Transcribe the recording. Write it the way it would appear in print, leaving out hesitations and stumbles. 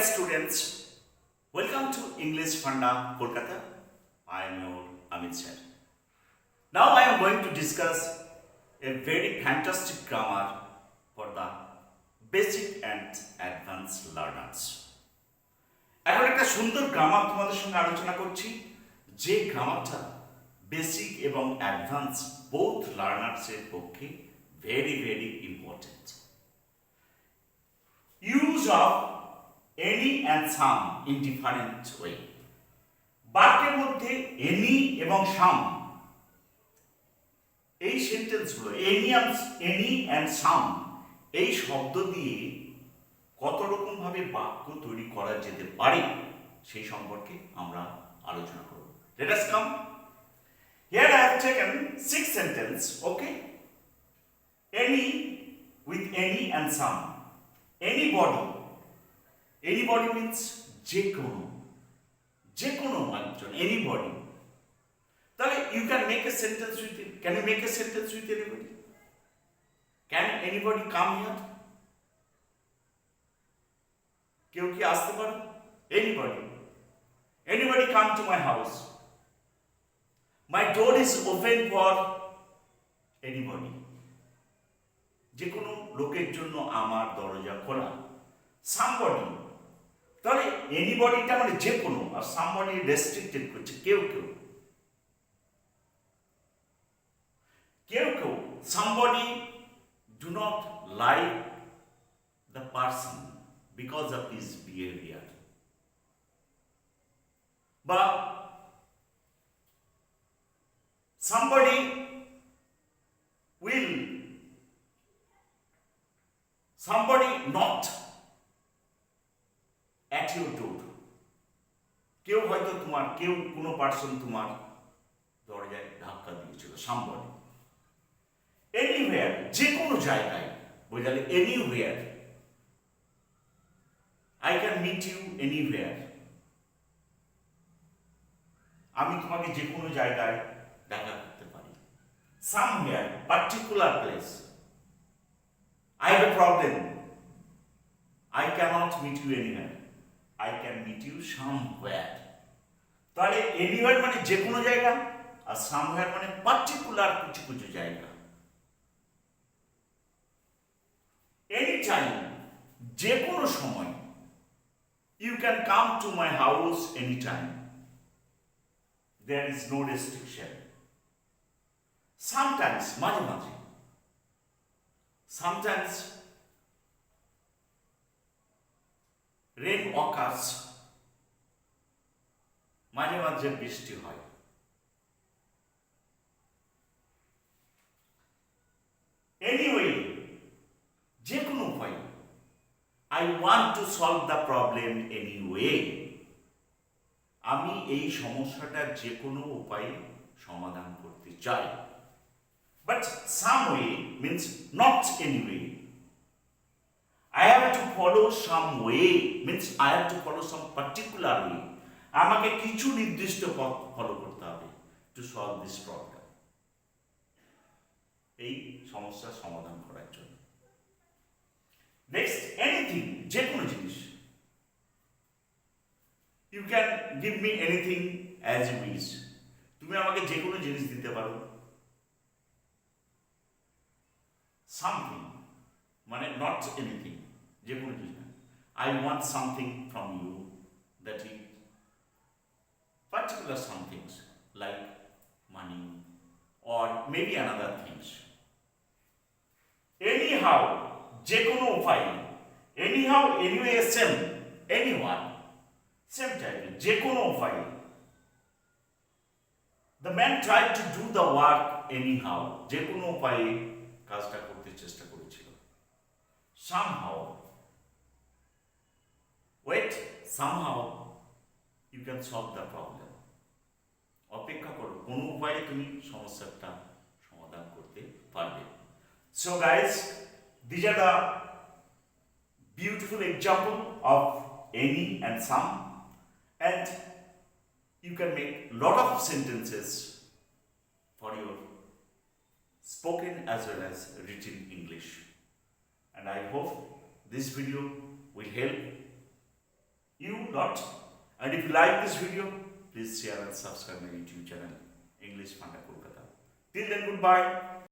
dear students, welcome to English Funda Kolkata. I am your Amit sir. Now I am going to discuss a very fantastic grammar for the basic and advanced learners. এখন একটা সুন্দর grammar তোমাদের সঙ্গে আলোচনা করছি যে গ্রামারটা basic এবং advance both লার্নার্সের পক্ষে very very important. Use of any and some in different way. বাক্যের মধ্যে এনি এবং সাম এই সেন্টেন্সগুলো এনি অ্যান্ড সাম এই শব্দ দিয়ে কত রকমভাবে বাক্য তৈরি করা যেতে পারে সেই সম্পর্কে আমরা আলোচনা করব। Let us come. Here I have taken 6 sentences, okay? Any with any and some. Anybody. Anybody means যে কোনো একজন, anybody. তাহলে you can make a sentence with it. Can you make a sentence with anybody? Can anybody come here? কেউ কি আসতে পারে? Anybody come to my house? My door is open for anybody. যে কোনো লোকের জন্য আমার দরজা খোলা। Somebody. তাহলে এনিবডিটা মানে যে কোনো, আর somebody রেস্ট্রিক্টেড করছে কেউ somebody do not like the person because of his behavior. But somebody not at your door. কেউ হয়তো কোনো পার্সন তোমার দরজায় ধাক্কা দিয়েছিল। somebody. Anywhere, যে কোনো জায়গায়, বোঝালে anywhere. I can meet you anywhere. আমি তোমাকে যে কোনো জায়গায় দেখা করতে পারি। Somewhere, particular place. I have a problem. I cannot meet you anywhere. I can meet you somewhere. তাহলে anywhere মানে যে কোনো জায়গা, আর somewhere মানে পার্টিকুলার কিছু জায়গা। Anytime, যে কোনো সময়। You can come to my house anytime. There is no restriction. Sometimes, মাঝে sometimes rain occurs. মাঝে বৃষ্টি হয়। Anyway, যে কোনো উপায়। I want to solve the problem anyway. আমি এই সমস্যাটার যে কোনো উপায়ে সমাধান করতে চাই। But some way means not any way. I have to follow some way means I have to follow some particular way. আমাকে কিছু নির্দিষ্ট পথ ফলো করতে হবে to solve this problem. এই সমস্যার সমাধান করার জন্য। Next, anything, যে কোনো জিনিস। You can give me anything as you wish. তুমি আমাকে যে কোনো জিনিস দিতে পারো। Something মানে not anything, যে কোনো জিনিস। I want something from you, that is particular some things like money or maybe another things. Anyhow, যে কোনো উপায়। Anyhow, anyway, same, anyone, same type, যে কোনো উপায়। The man tried to do the work anyhow, যে কোনো উপায়ে কাজটা করতে চেষ্টা করেছিল। Somehow, wait, somehow you can solve the problem. অপেক্ষা করো, কোনো উপায়ে তুমি সমস্যাটা সমাধান করতে পারবে। So guys, these are the beautiful example of any and some, and you can make lot of sentences for your spoken as well as written English. And I hope this video will help lot. And if you like this video, please share and subscribe my YouTube channel, English Funda Kolkata. Till then, goodbye.